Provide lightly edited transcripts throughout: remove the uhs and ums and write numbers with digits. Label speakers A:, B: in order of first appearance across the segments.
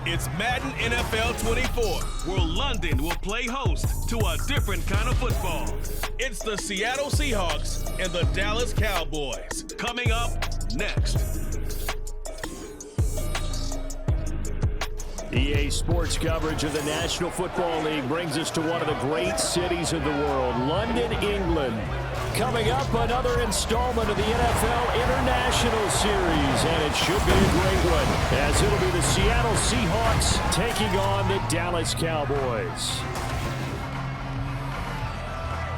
A: It's Madden NFL 24, where London will play host to a different kind of football. It's the Seattle Seahawks and the Dallas Cowboys. Coming up next.
B: EA Sports coverage of the National Football League brings us to one of the great cities of the world, London, England. Coming up, another installment of the NFL International Series, and it should be a great one, as it'll be the Seattle Seahawks taking on the Dallas Cowboys.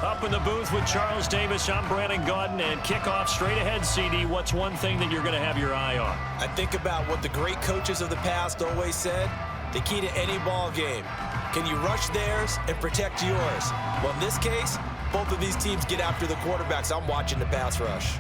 B: Up in the booth with Charles Davis, I'm Brandon Gaudin, and kickoff straight ahead, CD. What's one thing that you're going to have your eye on?
C: I think about what the great coaches of the past always said. The key to any ball game. Can you rush theirs and protect yours? Well, in this case, both of these teams get after the quarterbacks. I'm watching the pass rush.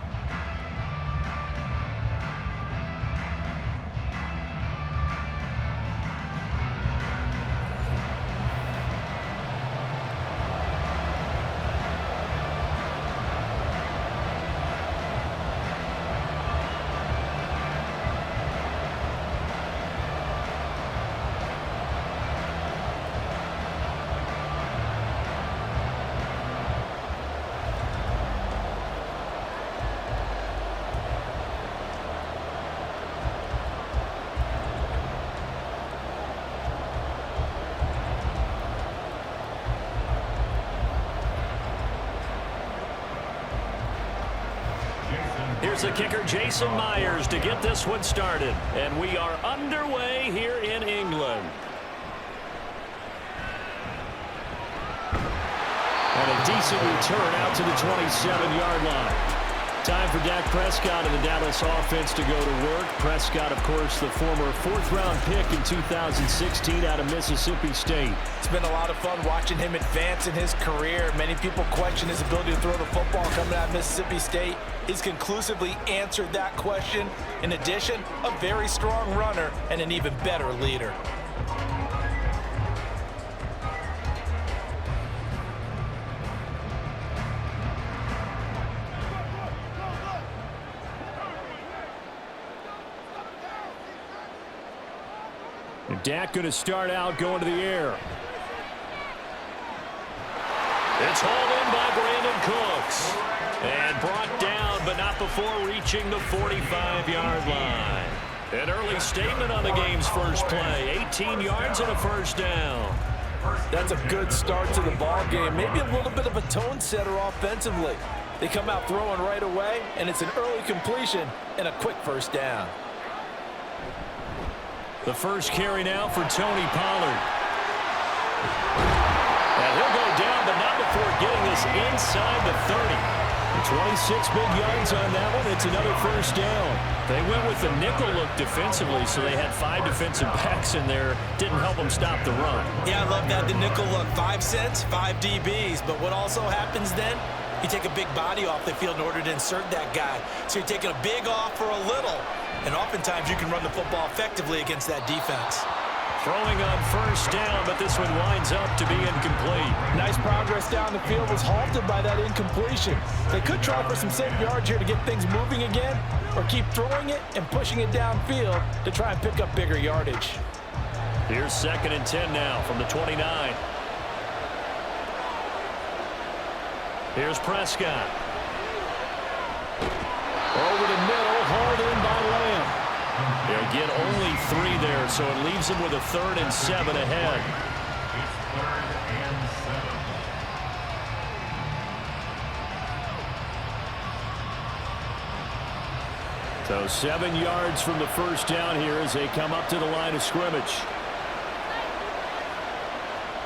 B: Here's the kicker, Jason Myers, to get this one started. And we are underway here in England. And a decent return out to the 27-yard line. Time for Dak Prescott and the Dallas offense to go to work. Prescott, of course, the former fourth-round pick in 2016 out of Mississippi State.
C: It's been a lot of fun watching him advance in his career. Many people question his ability to throw the football coming out of Mississippi State. He's conclusively answered that question. In addition, a very strong runner and an even better leader.
B: Dak going to start out going to the air. It's hauled in by Brandon Cooks. And brought down, but not before reaching the 45-yard line. An early statement on the game's first play. 18 yards and a first down.
C: That's a good start to the ball game. Maybe a little bit of a tone setter offensively. They come out throwing right away, and it's an early completion and a quick first down.
B: The first carry now for Tony Pollard. And he'll go down, but not before getting this inside the 30. 26 big yards on that one. It's another first down. They went with the nickel look defensively, so they had 5 defensive backs in there. Didn't help them stop the run.
C: Yeah, I love that, the nickel look. 5 cents, 5 DBs. But what also happens then, you take a big body off the field in order to insert that guy. So you're taking a big off for a little. And oftentimes you can run the football effectively against that defense.
B: Throwing on first down, but this one winds up to be incomplete.
C: Nice progress down the field, was halted by that incompletion. They could try for some safe yards here to get things moving again, or keep throwing it and pushing it downfield to try and pick up bigger yardage.
B: Here's 2nd and 10 now from the 29. Here's Prescott. Over the middle, hauled in by Lamb. They'll get only 3 there, so it leaves them with a 3rd and 7 ahead. So 7 yards from the first down here as they come up to the line of scrimmage.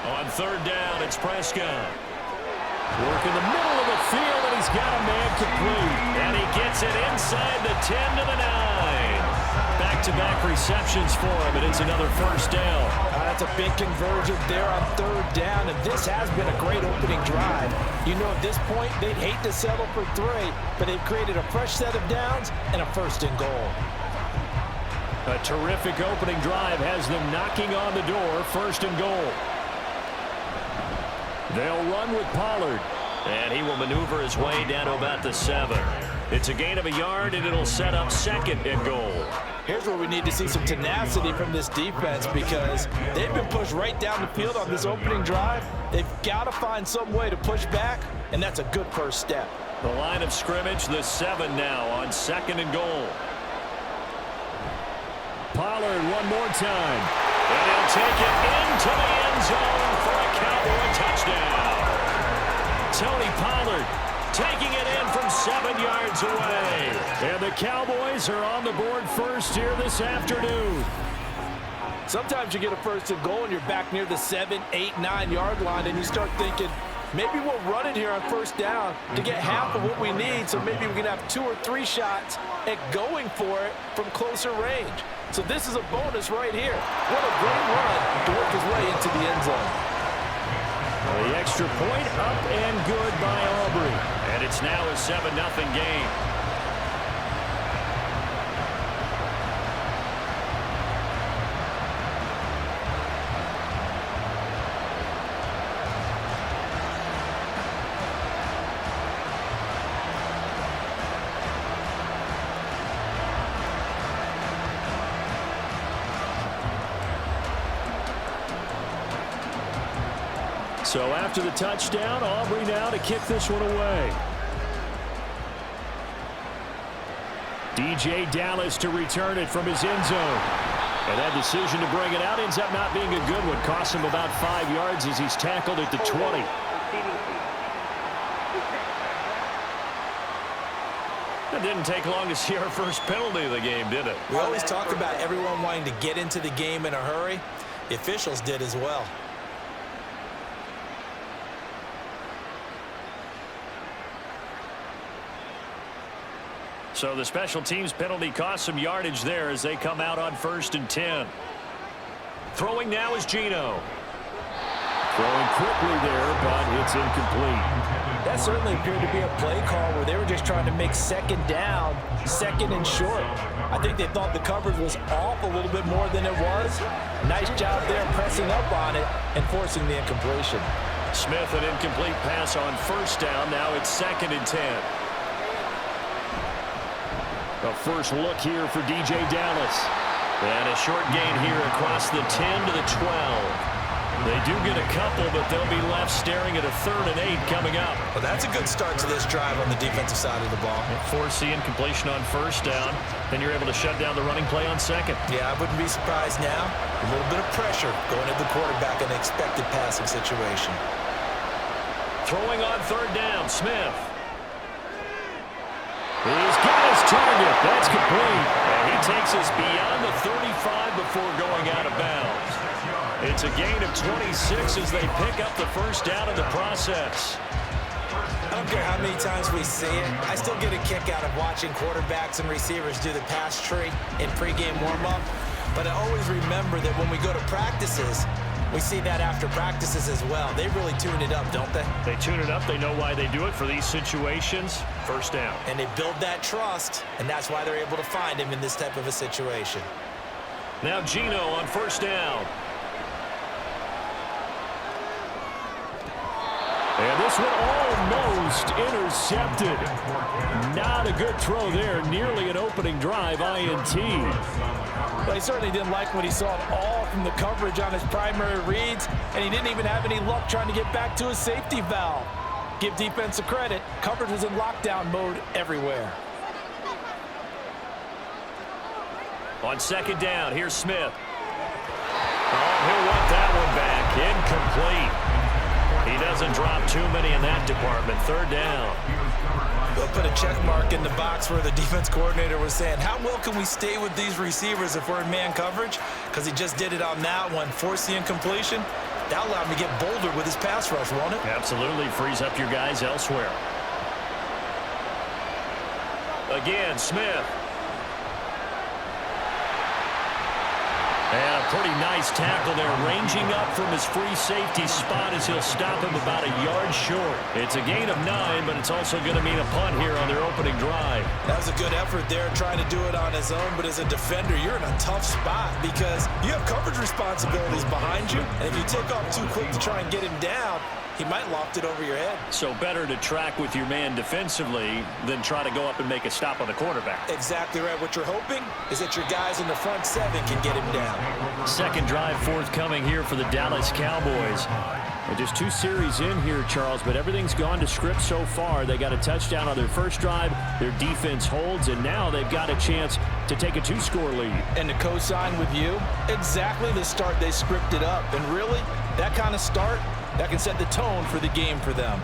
B: On 3rd down, it's Prescott. Work in the middle of the field, and he's got a man complete. And he gets it inside the 10 to the 9. Back-to-back receptions for him, and it's another first down.
C: That's a big conversion there on 3rd down, and this has been a great opening drive. You know, at this point, they'd hate to settle for 3, but they've created a fresh set of downs and a 1st and goal.
B: A terrific opening drive has them knocking on the door, 1st and goal. They'll run with Pollard, and he will maneuver his way down to about the 7. It's a gain of a yard, and it'll set up 2nd and goal.
C: Here's where we need to see some tenacity from this defense because they've been pushed right down the field on this opening drive. They've got to find some way to push back, and that's a good first step.
B: The line of scrimmage, the 7 now on 2nd and goal. Pollard one more time. And he'll take it into the end zone for a Cowboy touchdown. Tony Pollard taking it in from 7 yards away. And the Cowboys are on the board first here this afternoon.
C: Sometimes you get a 1st and goal and you're back near the 7, 8, 9 yard line and you start thinking, maybe we'll run it here on 1st down to get half of what we need, so maybe we can have 2 or 3 shots at going for it from closer range. So this is a bonus right here. What a great run to work his way into the end zone.
B: The extra point up and good by Aubrey. And it's now a 7-0 game. So after the touchdown, Aubrey now to kick this one away. DJ Dallas to return it from his end zone. And that decision to bring it out ends up not being a good one. Costs him about 5 yards as he's tackled at the 20. It didn't take long to see our first penalty of the game, did it?
C: We always talk about everyone wanting to get into the game in a hurry. The officials did as well.
B: So the special teams penalty cost some yardage there as they come out on 1st and 10. Throwing now is Geno. Throwing quickly there, but it's incomplete.
C: That certainly appeared to be a play call where they were just trying to make 2nd down, 2nd and short. I think they thought the coverage was off a little bit more than it was. Nice job there pressing up on it and forcing the incompletion.
B: Smith, an incomplete pass on 1st down. Now it's 2nd and 10. A first look here for DJ Dallas. And a short gain here across the 10 to the 12. They do get a couple, but they'll be left staring at a 3rd and 8 coming up.
C: Well, that's a good start to this drive on the defensive side of the ball.
B: Force the incompletion on 1st down. Then you're able to shut down the running play on 2nd.
C: Yeah, I wouldn't be surprised now. A little bit of pressure going at the quarterback in an expected passing situation.
B: Throwing on 3rd down, Smith. He's got his target. That's complete. And he takes us beyond the 35 before going out of bounds. It's a gain of 26 as they pick up the 1st down in the process.
C: I don't care how many times we see it. I still get a kick out of watching quarterbacks and receivers do the pass tree in pregame warm-up. But I always remember that when we go to practices, we see that after practices as well. They really tune it up, don't they?
B: They tune it up. They know why they do it for these situations. 1st down.
C: And they build that trust, and that's why they're able to find him in this type of a situation.
B: Now Geno on 1st down. And this one almost intercepted. Not a good throw there. Nearly an opening drive INT.
C: Well, he certainly didn't like what he saw at all from the coverage on his primary reads, and he didn't even have any luck trying to get back to his safety valve. Give defense a credit. Coverage was in lockdown mode everywhere.
B: On 2nd down, here's Smith. Oh, he'll want that one back. Incomplete. He doesn't drop too many in that department. 3rd down.
C: We'll put a check mark in the box where the defense coordinator was saying, how well can we stay with these receivers if we're in man coverage? Because he just did it on that one. Force the incompletion. That'll allow him to get bolder with his pass rush, won't it?
B: Absolutely. Frees up your guys elsewhere. Again, Smith. And a pretty nice tackle there, ranging up from his free safety spot as he'll stop him about a yard short. It's a gain of 9, but it's also going to mean a punt here on their opening drive.
C: That was a good effort there, trying to do it on his own, but as a defender, you're in a tough spot because you have coverage responsibilities behind you, and if you take off too quick to try and get him down, he might loft it over your head.
B: So better to track with your man defensively than try to go up and make a stop on the quarterback.
C: Exactly right. What you're hoping is that your guys in the front 7 can get him down.
B: Second drive forthcoming here for the Dallas Cowboys. Just 2 series in here, Charles, but everything's gone to script so far. They got a touchdown on their first drive. Their defense holds, and now they've got a chance to take a 2-score lead.
C: And to co-sign with you, exactly the start they scripted up. And really, that kind of start, that can set the tone for the game for them.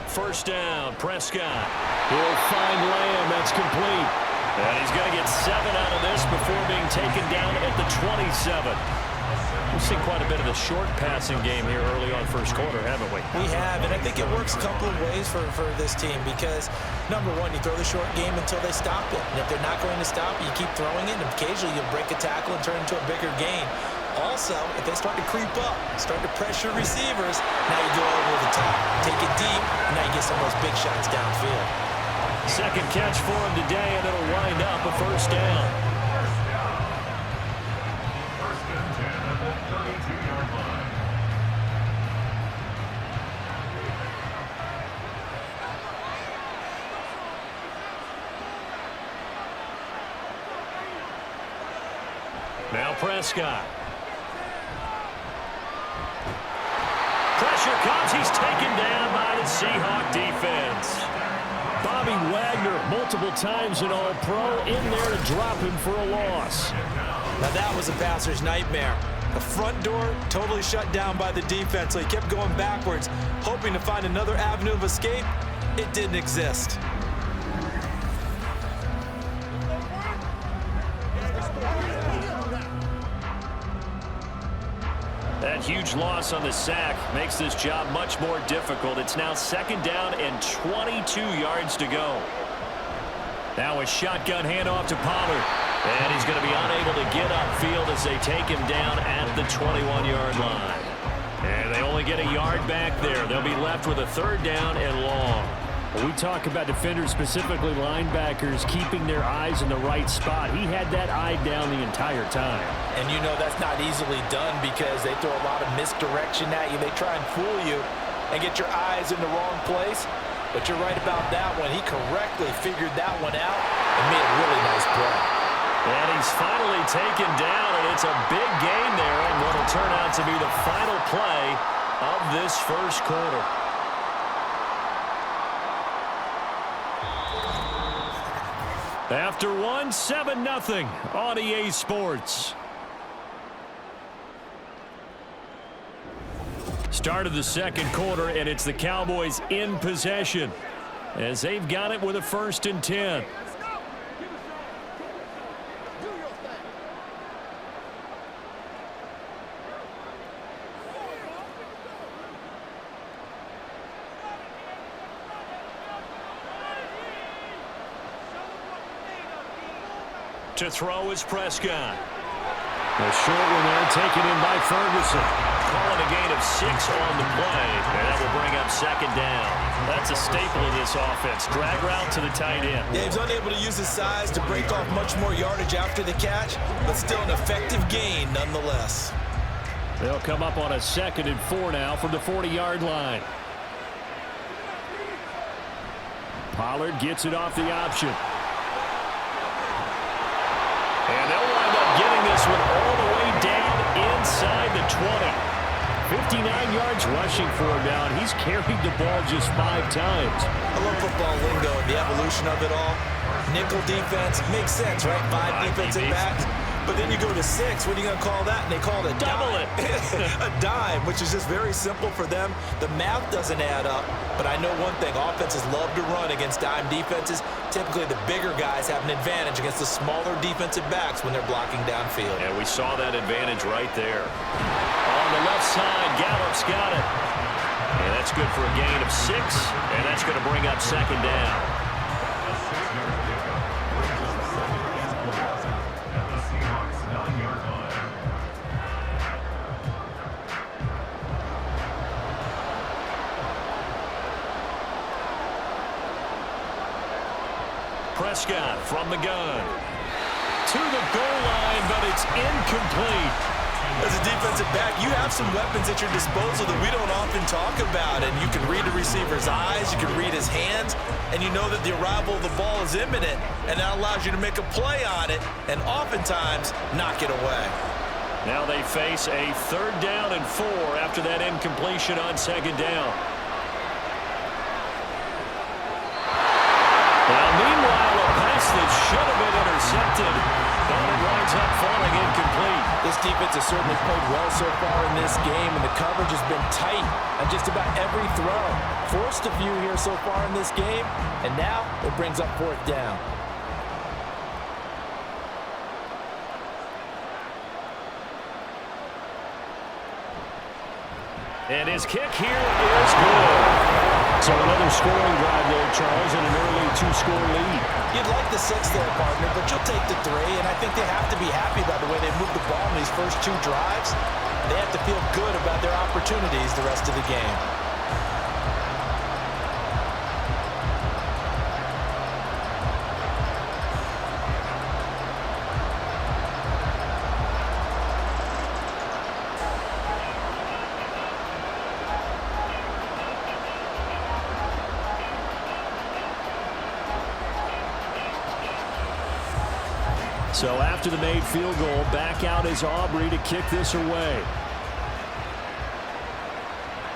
B: First down, Prescott. He'll find Lamb. That's complete. And he's going to get 7 out of this before being taken down at the 27. We've seen quite a bit of the short passing game here early on first quarter, haven't we?
C: We have, and I think it works a couple of ways for this team because, number one, you throw the short game until they stop it. And if they're not going to stop it, you keep throwing it, and occasionally you'll break a tackle and turn it into a bigger gain. Also, if they start to creep up, start to pressure receivers, now you go over the top, take it deep, and now you get some of those big shots downfield.
B: Second catch for him today, and it'll wind up a first down. Now Prescott. Pressure comes. He's taken down by the Seahawks defense. Bobby Wagner, multiple times an All-Pro, in there to drop him for a loss.
C: Now that was a passer's nightmare. The front door totally shut down by the defense, so he kept going backwards, hoping to find another avenue of escape. It didn't exist.
B: That huge loss on the sack makes this job much more difficult. It's now second down and 22 yards to go. Now a shotgun handoff to Pollard. And he's going to be unable to get upfield as they take him down at the 21-yard line. And they only get a yard back there. They'll be left with a third down and long. When we talk about defenders, specifically linebackers, keeping their eyes in the right spot, he had that eye down the entire time.
C: And you know that's not easily done because they throw a lot of misdirection at you. They try and fool you and get your eyes in the wrong place. But you're right about that one. He correctly figured that one out and made a really nice play.
B: And he's finally taken down, and it's a big gain there on what will turn out to be the final play of this first quarter. After one, 7-0 on EA Sports. Start of the second quarter, and it's the Cowboys in possession as they've got it with a 1st and 10. To throw is Prescott. A short one there taken in by Ferguson. Calling a gain of 6 on the play, and that will bring up second down. That's a staple of this offense. Drag route to the tight end.
C: Yeah, he's unable to use his size to break off much more yardage after the catch, but still an effective gain nonetheless.
B: They'll come up on a 2nd and 4 now from the 40-yard line. Pollard gets it off the option. And they'll wind up getting this one all the way down inside the 20. 59 yards rushing for him now, and he's carried the ball just 5 times.
C: I love football lingo and the evolution of it all. Nickel defense makes sense, right? 5 defensive backs. But then you go to 6. What are you going to call that? And they call it a
B: Double
C: dime. A dime, which is just very simple for them. The math doesn't add up. But I know one thing. Offenses love to run against dime defenses. Typically, the bigger guys have an advantage against the smaller defensive backs when they're blocking downfield.
B: And we saw that advantage right there. On the left side, Gallup's got it. And that's good for a gain of 6. And that's going to bring up second down. Prescott from the gun. To the goal line, but it's incomplete.
C: As a defensive back, you have some weapons at your disposal that we don't often talk about. And you can read the receiver's eyes, you can read his hands, and you know that the arrival of the ball is imminent. And that allows you to make a play on it and oftentimes knock it away.
B: Now they face a 3rd down and 4 after that incompletion on 2nd down. Now, meanwhile, a pass that should have been intercepted, but it winds up falling incomplete.
C: This defense has certainly played well so far in this game, and the coverage has been tight on just about every throw. Forced a few here so far in this game, and now it brings up 4th down.
B: And his kick here is good. So another scoring drive there, Charles, and an early 2-score lead.
C: You'd like the 6 there, partner, but you'll take the 3, and I think they have to be happy by the way they moved the ball in these first 2 drives. They have to feel good about their opportunities the rest of the game.
B: So after the made field goal, back out is Aubrey to kick this away.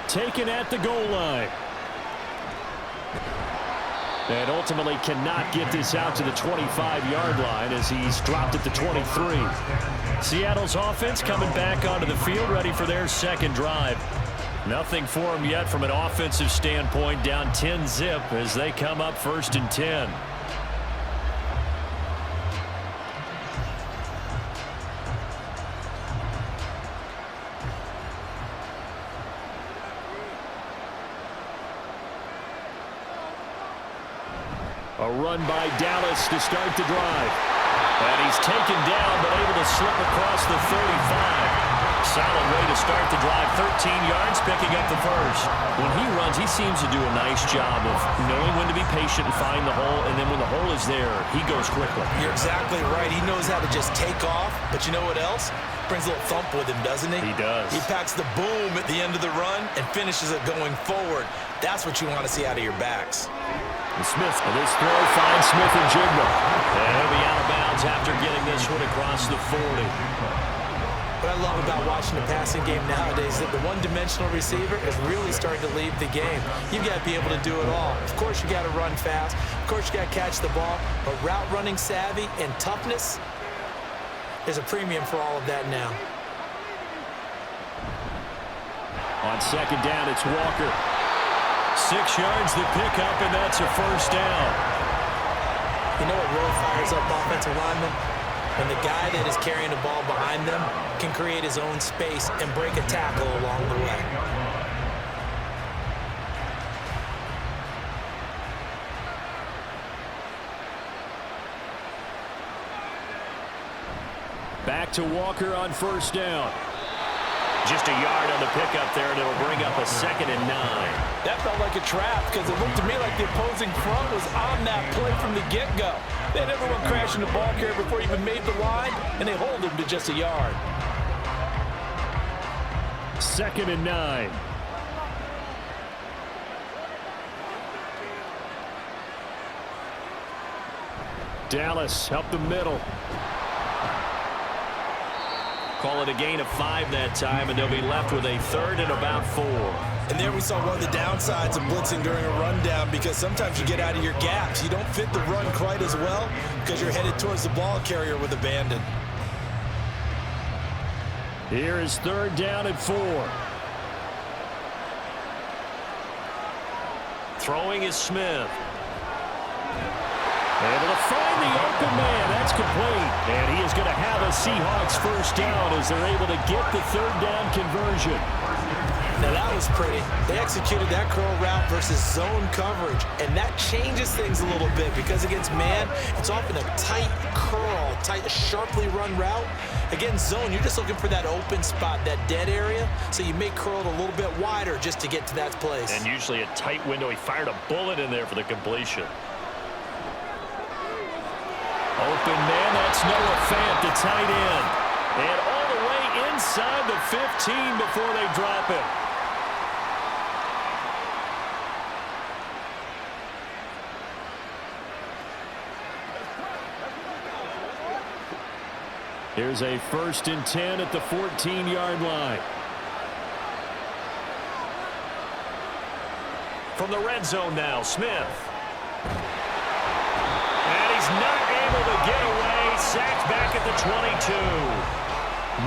B: Taken at the goal line. And ultimately cannot get this out to the 25-yard line as he's dropped at the 23. Seattle's offense coming back onto the field, ready for their 2nd drive. Nothing for them yet from an offensive standpoint, down 10-zip as they come up 1st and 10. A run by Dallas to start the drive. And he's taken down, but able to slip across the 35. Solid way to start the drive. 13 yards, picking up the 1st. When he runs, he seems to do a nice job of knowing when to be patient and find the hole, and then when the hole is there, he goes quickly.
C: You're exactly right. He knows how to just take off, but you know what else? Brings a little thump with him, doesn't he?
B: He does.
C: He packs the boom at the end of the run and finishes it going forward. That's what you want to see out of your backs.
B: And Smith, and this throw finds Smith and Jigba. And he'll be out of bounds after getting this one across the 40.
C: What I love about watching the passing game nowadays is that the one-dimensional receiver is really starting to leave the game. You've got to be able to do it all. Of course, you got to run fast. Of course, you got to catch the ball. But route running savvy and toughness, there's a premium for all of that now.
B: On 2nd down, it's Walker. 6 yards the pickup, and that's a 1st down.
C: You know what really fires up offensive linemen? When the guy that is carrying the ball behind them can create his own space and break a tackle along the way.
B: Back to Walker on 1st down. Just a yard on the pickup there, and it'll bring up a 2nd and 9.
C: That felt like a trap because it looked to me like the opposing front was on that play from the get-go. They had everyone crashing the ball carrier before he even made the line, and they hold him to just a yard.
B: 2nd and 9. Dallas up the middle. Call it a gain of 5 that time, and they'll be left with a 3rd and about 4.
C: And there we saw one of the downsides of blitzing during a rundown, because sometimes you get out of your gaps. You don't fit the run quite as well because you're headed towards the ball carrier with abandon.
B: Here is 3rd down and 4. Throwing is Smith. Able to find the open man. That's complete. And he is going to have a Seahawks first down as they're able to get the 3rd down conversion.
C: Now that was pretty. They executed that curl route versus zone coverage, and that changes things a little bit because against man, it's often a tight curl, sharply run route. Against zone, you're just looking for that open spot, that dead area, so you may curl it a little bit wider just to get to that place.
B: And usually a tight window. He fired a bullet in there for the completion. Open man, that's Noah Fant, the tight end. And all the way inside the 15 before they drop it. Here's a 1st and 10 at the 14-yard line. From the red zone now, Smith. And he's not able to get away. Sacked back at the 22.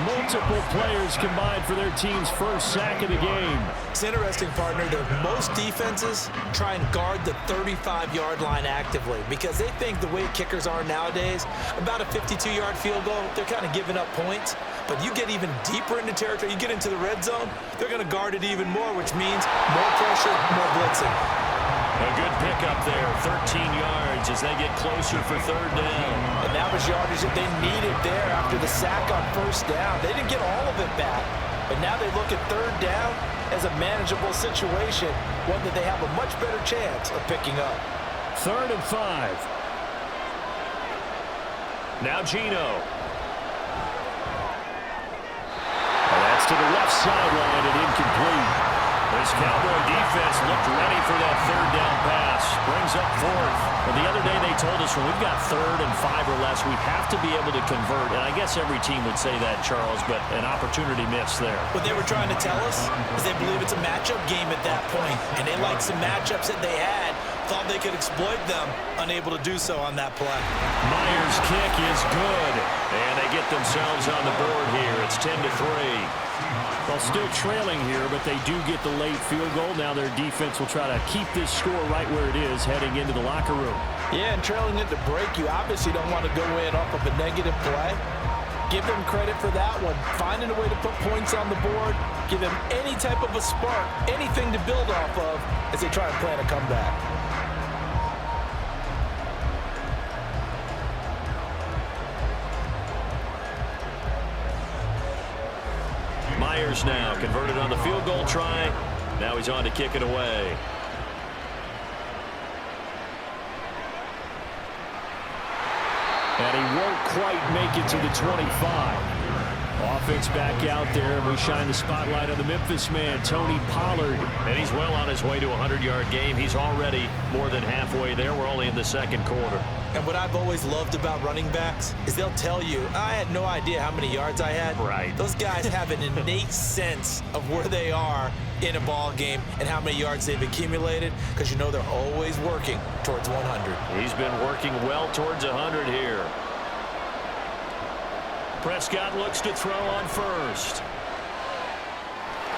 B: Multiple players combined for their team's first sack of the game.
C: It's interesting, partner, that most defenses try and guard the 35-yard line actively because they think the way kickers are nowadays, about a 52-yard field goal, they're kind of giving up points. But you get even deeper into territory, you get into the red zone, they're going to guard it even more, which means more pressure, more blitzing.
B: A good pickup there, 13 yards as they get closer for 3rd down.
C: And that was yardage that they needed there after the sack on 1st down. They didn't get all of it back, but now they look at 3rd down as a manageable situation, one that they have a much better chance of picking up.
B: 3rd and 5. Now Geno. And that's to the left sideline and incomplete. This Cowboy defense looked ready for that 3rd down pass. Brings up 4th. Well, the other day they told us when we've got 3rd and 5 or less, we have to be able to convert. And I guess every team would say that, Charles, but an opportunity missed there.
C: What they were trying to tell us is they believe it's a matchup game at that point. And they liked some matchups that they had, thought they could exploit them, unable to do so on that play.
B: Myers' kick is good. And they get themselves on the board here. It's 10-3. Well, still trailing here, but they do get the late field goal. Now their defense will try to keep this score right where it is heading into the locker room.
C: Yeah, and trailing it to break, you obviously don't want to go in off of a negative play. Give them credit for that one. Finding a way to put points on the board, give them any type of a spark, anything to build off of as they try and plan a comeback.
B: Myers now converted on the field goal try. Now he's on to kick it away. And he won't quite make it to the 25. Offense back out there, and we shine the spotlight on the Memphis man, Tony Pollard. And he's well on his way to a 100-yard game. He's already more than halfway there. We're only in the 2nd quarter.
C: And what I've always loved about running backs is they'll tell you, I had no idea how many yards I had.
B: Right.
C: Those guys have an innate sense of where they are in a ball game and how many yards they've accumulated because you know they're always working towards 100.
B: He's been working well towards 100 here. Prescott looks to throw on 1st.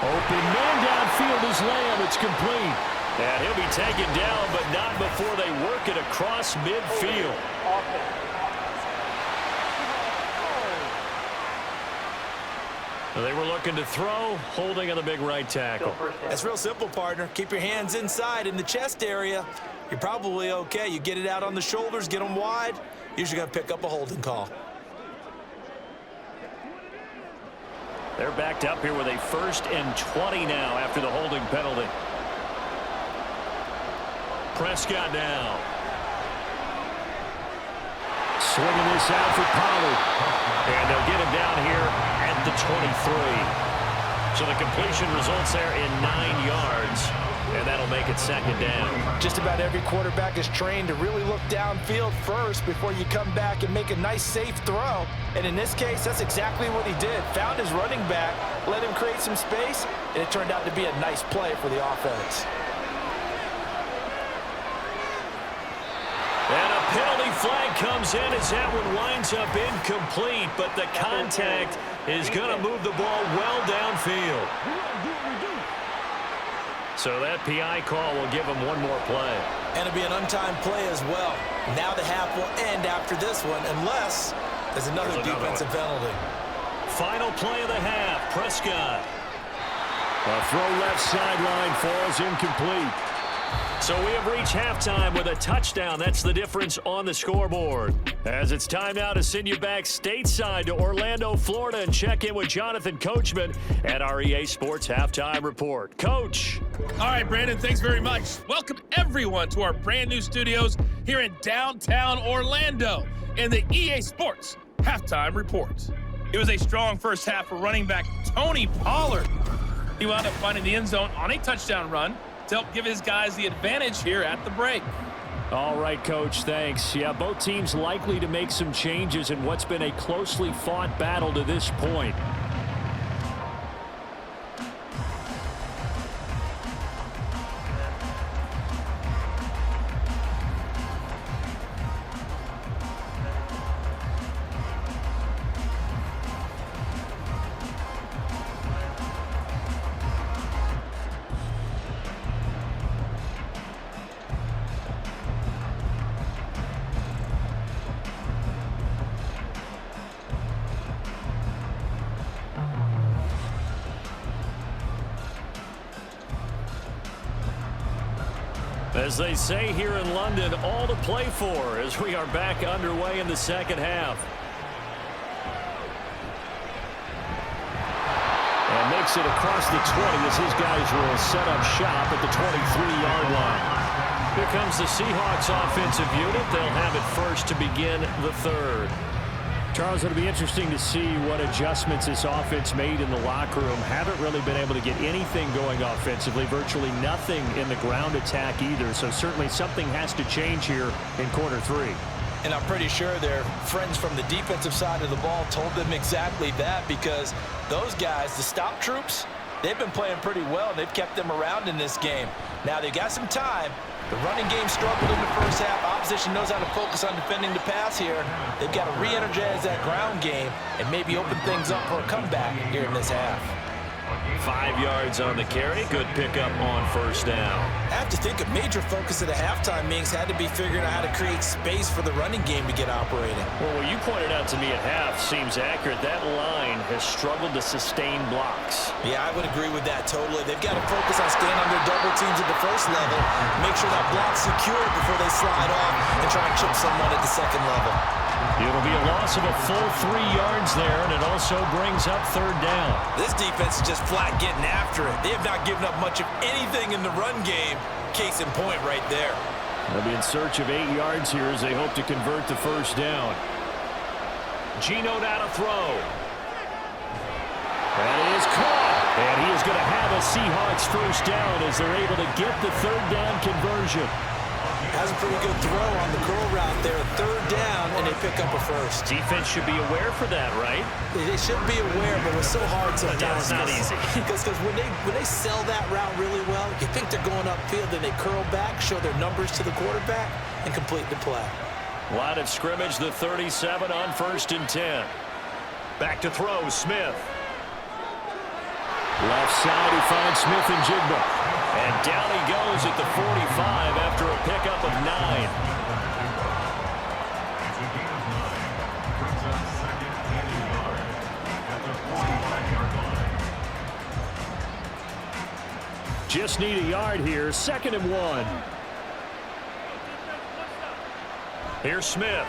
B: Open man downfield is Lamb. It's complete. And he'll be taken down, but not before they work it across midfield. They were looking to throw, holding on the big right tackle.
C: That's real simple, partner. Keep your hands inside in the chest area. You're probably okay. You get it out on the shoulders, get them wide. Usually going to pick up a holding call.
B: They're backed up here with a 1st and 20 now after the holding penalty. Prescott now. Swinging this out for Pollard. And they'll get him down here at the 23. So the completion results there in 9 yards. And that'll make it 2nd down.
C: Just about every quarterback is trained to really look downfield first before you come back and make a nice, safe throw. And in this case, that's exactly what he did. Found his running back, let him create some space, and it turned out to be a nice play for the offense.
B: And a penalty flag comes in as that one winds up incomplete, but the contact is going to move the ball well downfield. So that PI call will give him one more play.
C: And it'll be an untimed play as well. Now the half will end after this one, unless there's another defensive penalty.
B: Final play of the half, Prescott. A throw left sideline falls incomplete. So we have reached halftime with a touchdown. That's the difference on the scoreboard. As it's time now to send you back stateside to Orlando, Florida, and check in with Jonathan Coachman at our EA Sports Halftime Report. Coach.
D: All right, Brandon, thanks very much. Welcome, everyone, to our brand-new studios here in downtown Orlando in the EA Sports Halftime Report. It was a strong first half for running back Tony Pollard. He wound up finding the end zone on a touchdown run to help give his guys the advantage here at the break.
B: All right, Coach, thanks. Yeah, both teams likely to make some changes in what's been a closely fought battle to this point. As they say here in London, all to play for as we are back underway in the second half. And makes it across the 20 as his guys will set up shop at the 23-yard line. Here comes the Seahawks offensive unit. They'll have it first to begin the third. Charles, it'll be interesting to see what adjustments this offense made in the locker room. Haven't really been able to get anything going offensively, virtually nothing in the ground attack either. So certainly something has to change here in quarter three.
C: And I'm pretty sure their friends from the defensive side of the ball told them exactly that, because those guys, the stop troops, they've been playing pretty well. They've kept them around in this game. Now they've got some time. The running game struggled in the first half. Opposition knows how to focus on defending the pass here. They've got to re-energize that ground game and maybe open things up for a comeback here in this half.
B: 5 yards on the carry. Good pickup on first down.
C: I have to think a major focus of the halftime meetings had to be figuring out how to create space for the running game to get operating.
B: Well, what you pointed out to me at half seems accurate. That line has struggled to sustain blocks.
C: Yeah, I would agree with that totally. They've got to focus on staying on their double teams at the first level, make sure that block's secure before they slide off and try and chip someone at the second level.
B: It'll be a loss of a full 3 yards there, and it also brings up third down.
C: This defense is just flat getting after it. They have not given up much of anything in the run game. Case in point right there.
B: They'll be in search of 8 yards here as they hope to convert the first down. Geno now to throw. That is caught. And he is going to have a Seahawks first down as they're able to get the third down conversion.
C: Has a pretty good throw on the curl route there. Third down, and they pick up a first.
B: Defense should be aware for that, right?
C: They should be aware, but it's so hard sometimes.
B: That's not easy.
C: Because when they sell that route really well, you think they're going upfield, then they curl back, show their numbers to the quarterback, and complete the play.
B: Line of scrimmage, the 37 on 1st and 10. Back to throw, Smith. Left side, he finds Smith and Jigba. And down he goes at the 45 after a pickup of 9. Just need a yard here, 2nd and 1. Here's Smith.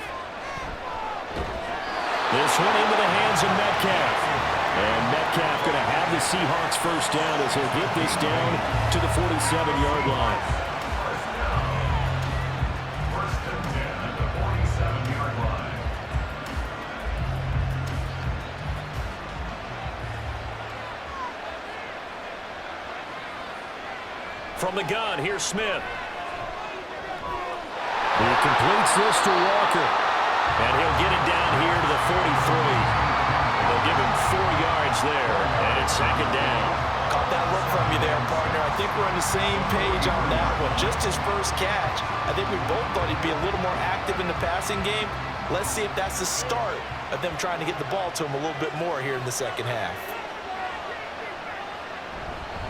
B: This one into the hands of Metcalf. And Metcalf going to have the Seahawks first down as he'll get this down to the 47-yard line. From the gun, here's Smith. He completes this to Walker. And he'll get it down here to the 43. They'll give him 4 yards there, and it's 2nd down.
C: Caught that look from you there, partner. I think we're on the same page on that one. Just his first catch. I think we both thought he'd be a little more active in the passing game. Let's see if that's the start of them trying to get the ball to him a little bit more here in the second half.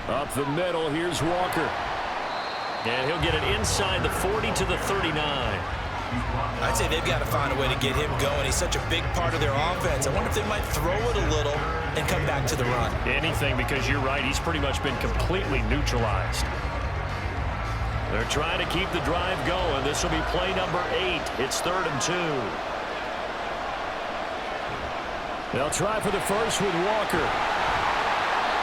B: Up the middle, here's Walker. And he'll get it inside the 40 to the 39.
C: I'd say they've got to find a way to get him going. He's such a big part of their offense. I wonder if they might throw it a little and come back to the run.
B: Anything, because you're right, he's pretty much been completely neutralized. They're trying to keep the drive going. This will be play number 8. It's 3rd and 2. They'll try for the first with Walker.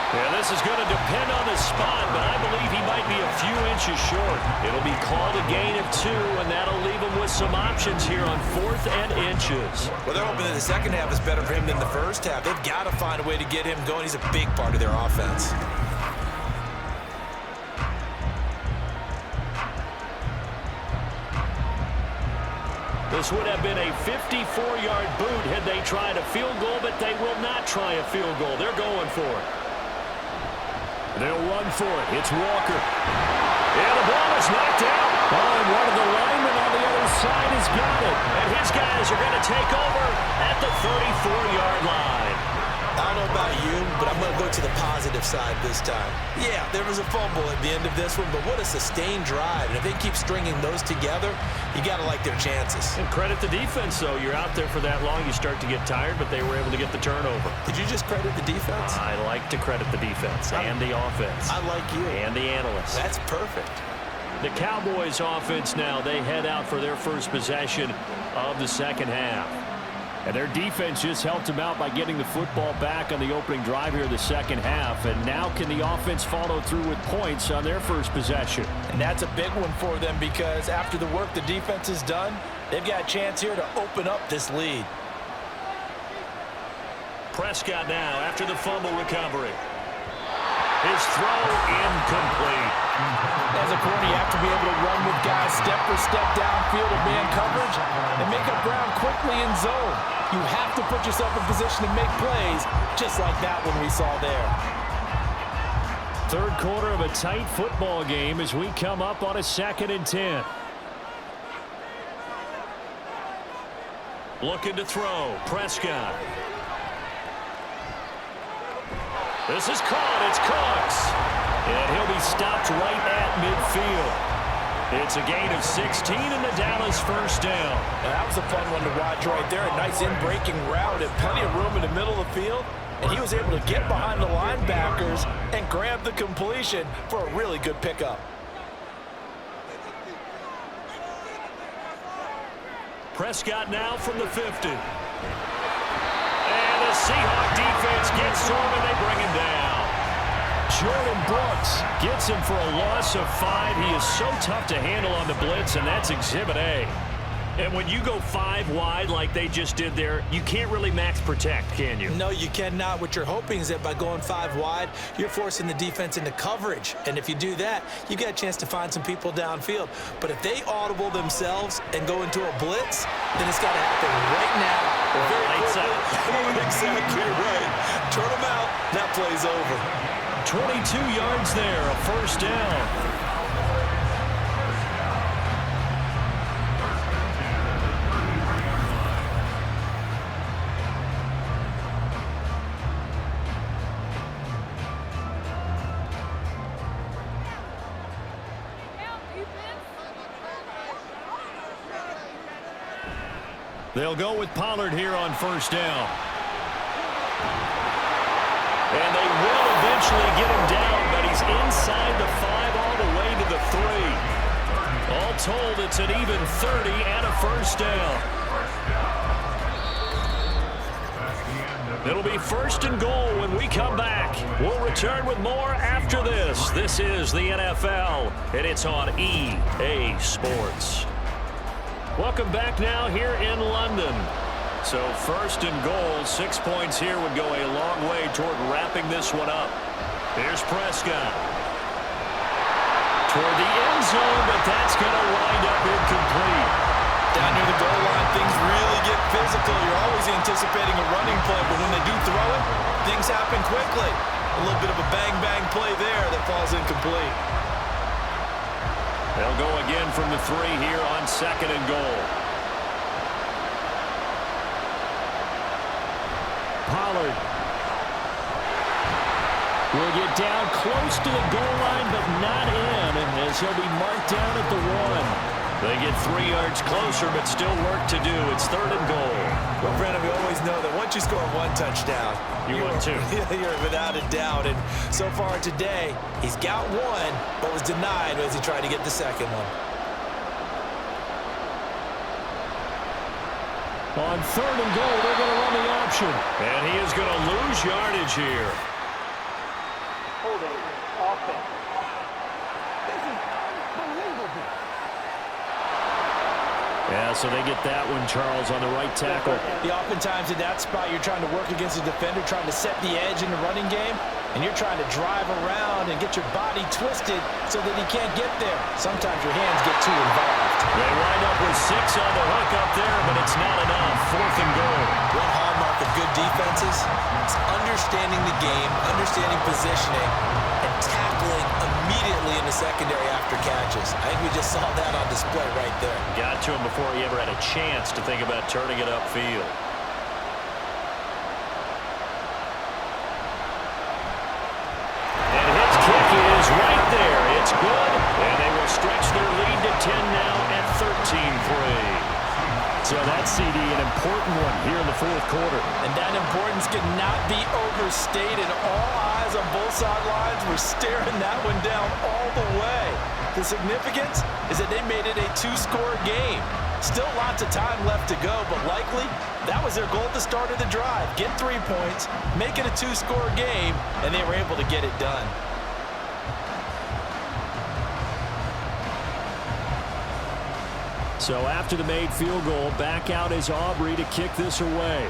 B: Yeah, this is going to depend on the spot, but I believe he might be a few inches short. It'll be called a gain of 2, and that'll leave him with some options here on 4th and inches.
C: Well, they're hoping that the second half is better for him than the first half. They've got to find a way to get him going. He's a big part of their offense.
B: This would have been a 54-yard boot had they tried a field goal, but they will not try a field goal. They're going for it. They'll run for it. It's Walker. And the ball is knocked out. Oh, and one of the linemen on the other side has got it. And his guys are going to take over at the 34-yard line.
C: I don't know about you, but I'm going to go to the positive side this time. Yeah, there was a fumble at the end of this one, but what a sustained drive. And if they keep stringing those together, you got to like their chances.
B: And credit the defense, though. You're out there for that long, you start to get tired, but they were able to get the turnover.
C: Did you just credit the defense?
B: I like to credit the defense and the offense.
C: I like you.
B: And the analysts.
C: That's perfect.
B: The Cowboys offense now, they head out for their first possession of the second half. And their defense just helped them out by getting the football back on the opening drive here in the second half. And now can the offense follow through with points on their first possession?
C: And that's a big one for them because after the work the defense has done, they've got a chance here to open up this lead.
B: Prescott now after the fumble recovery. His throw incomplete.
C: As a corner, you have to be able to run with guys step for step downfield of man coverage and make up ground quickly in zone. You have to put yourself in position to make plays, just like that one we saw there.
B: Third quarter of a tight football game as we come up on a 2nd and 10. Looking to throw. Prescott. This is caught. It's Cooks. And he'll be stopped right at midfield. It's a gain of 16 and the Dallas first down.
C: Now, that was a fun one to watch right there. A nice in-breaking route and plenty of room in the middle of the field. And he was able to get behind the linebackers and grab the completion for a really good pickup.
B: Prescott now from the 50. And the Seahawks defense gets to him and they bring him down. Jordan Brooks gets him for a loss of 5. He is so tough to handle on the blitz, and that's Exhibit A. And when you go 5 wide like they just did there, you can't really max protect, can you?
C: No, you cannot. What you're hoping is that by going 5 wide, you're forcing the defense into coverage. And if you do that, you get a chance to find some people downfield. But if they audible themselves and go into a blitz, then it's got to happen right now.
B: Lights out.
C: Exactly right. Turn them out. That play's over.
B: 22 yards there, a first down. They'll go with Pollard here on first down. And they will eventually get him down, but he's inside the 5 all the way to the 3. All told, it's an even 30 and a first down. It'll be first and goal when we come back. We'll return with more after this. This is the NFL, and it's on EA Sports. Welcome back now here in London. So first and goal, 6 points here would go a long way toward wrapping this one up. Here's Prescott. Toward the end zone, but that's going to wind up incomplete.
C: Down near the goal line, things really get physical. You're always anticipating a running play, but when they do throw it, things happen quickly. A little bit of a bang-bang play there that falls incomplete.
B: They'll go again from the 3 here on 2nd and goal. Pollard will get down close to the goal line, but not in, as he'll be marked down at the 1. They get 3 yards closer, but still work to do. It's 3rd and goal.
C: Well, Brandon, we always know that once you score 1 touchdown,
B: you want 2.
C: You're without a doubt. And so far today, he's got 1, but was denied as he tried to get the 2nd one.
B: On 3rd and goal, they're going to run the option. And he is going to lose yardage here.
E: Holding offense. This is unbelievable.
B: Yeah, so they get that one, Charles, on the right tackle.
C: The oftentimes in that spot, you're trying to work against a defender, trying to set the edge in the running game, and you're trying to drive around and get your body twisted so that he can't get there. Sometimes your hands get too involved.
B: They wind up with 6 on the hook up there, but it's not enough. 4th and goal.
C: One hallmark of good defenses is understanding the game, understanding positioning, and tackling immediately in the secondary after catches. I think we just saw that on display right there.
B: Got to him before he ever had a chance to think about turning it upfield. And his kick is right there. It's good. And they will stretch their lead to 10 now at 13-3. So that CD, an important one here in the 4th quarter.
C: And that importance cannot be overstated. All eyes on both sidelines were staring that one down all the way. The significance is that they made it a 2-score game. Still lots of time left to go, but likely that was their goal at the start of the drive. Get 3 points, make it a 2-score game, and they were able to get it done.
B: So after the made field goal, back out is Aubrey to kick this away.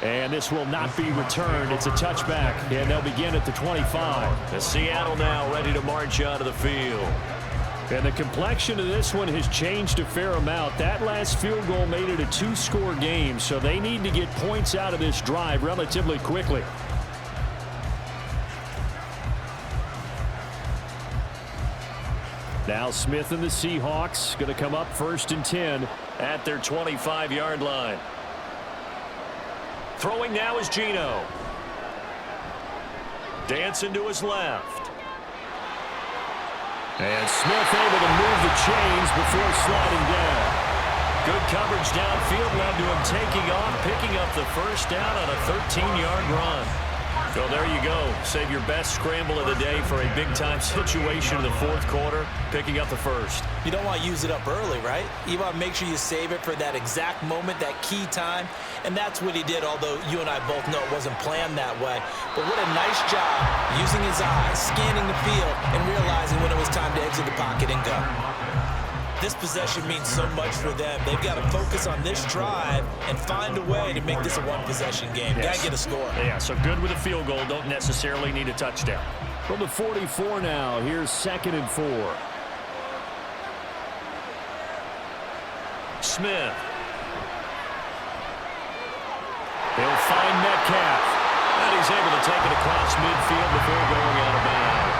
B: And this will not be returned. It's a touchback, and they'll begin at the 25. The Seattle now ready to march out of the field. And the complexion of this one has changed a fair amount. That last field goal made it a 2-score game, so they need to get points out of this drive relatively quickly. Now Smith and the Seahawks going to come up 1st and 10 at their 25-yard line. Throwing now is Geno. Dancing to his left. And Smith able to move the chains before sliding down. Good coverage downfield led to him taking off, picking up the 1st down on a 13-yard run. So there you go. Save your best scramble of the day for a big-time situation in the 4th quarter, picking up the 1st.
C: You don't want to use it up early, right? You want to make sure you save it for that exact moment, that key time. And that's what he did, although you and I both know it wasn't planned that way. But what a nice job using his eyes, scanning the field, and realizing when it was time to exit the pocket and go. This possession means so much for them. They've got to focus on this drive and find a way to make this a one-possession game.
B: Yes.
C: Got to get a score.
B: Yeah, so good with a field goal. Don't necessarily need a touchdown. From the 44 now, here's 2nd and 4. Smith. He'll find Metcalf. And he's able to take it across midfield before going out of bounds.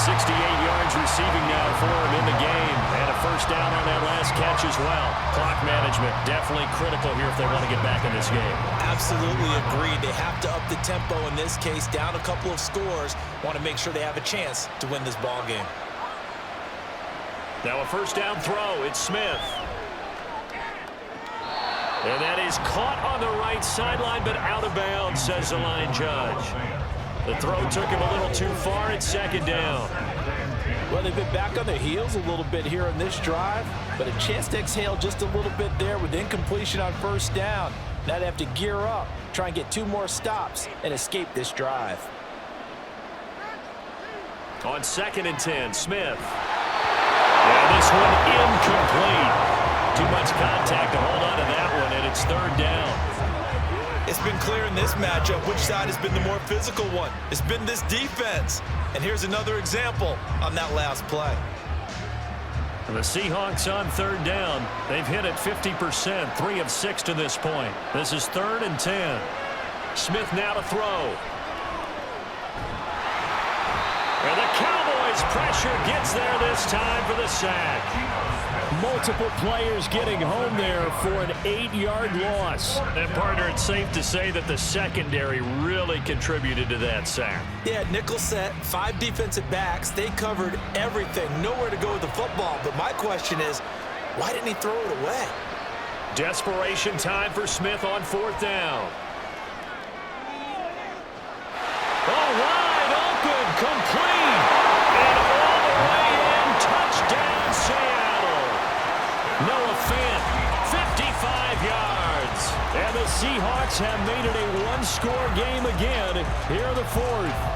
B: 68 yards receiving now for him in the game. And a 1st down on that last catch as well. Clock management definitely critical here if they want to get back in this game.
C: Absolutely agreed. They have to up the tempo in this case. Down a couple of scores. Want to make sure they have a chance to win this ball game.
B: Now a 1st down throw. It's Smith. And that is caught on the right sideline, but out of bounds, says the line judge. The throw took him a little too far. It's 2nd down.
C: Well, they've been back on their heels a little bit here on this drive, but a chance to exhale just a little bit there with incompletion on 1st down. Now they have to gear up, try and get 2 more stops, and escape this drive.
B: On 2nd and 10, Smith. And this one incomplete. Too much contact to hold on to that one, and it's 3rd down.
C: It's been clear in this matchup which side has been the more physical one. It's been this defense. And here's another example on that last play.
B: And the Seahawks on 3rd down. They've hit it 50%, 3 of 6 to this point. This is 3rd and 10. Smith now to throw. And the Cowboys pressure gets there this time for the sack. Multiple players getting home there for an 8-yard loss. And, partner, it's safe to say that the secondary really contributed to that sack.
C: Yeah, nickel set, 5 defensive backs. They covered everything. Nowhere to go with the football. But my question is, why didn't he throw it away?
B: Desperation time for Smith on 4th down. Oh, wide open, complete. And all the way in, touchdown, Seattle. Noah Fant, 55 yards. And the Seahawks have made it a one-score game again here in the 4th.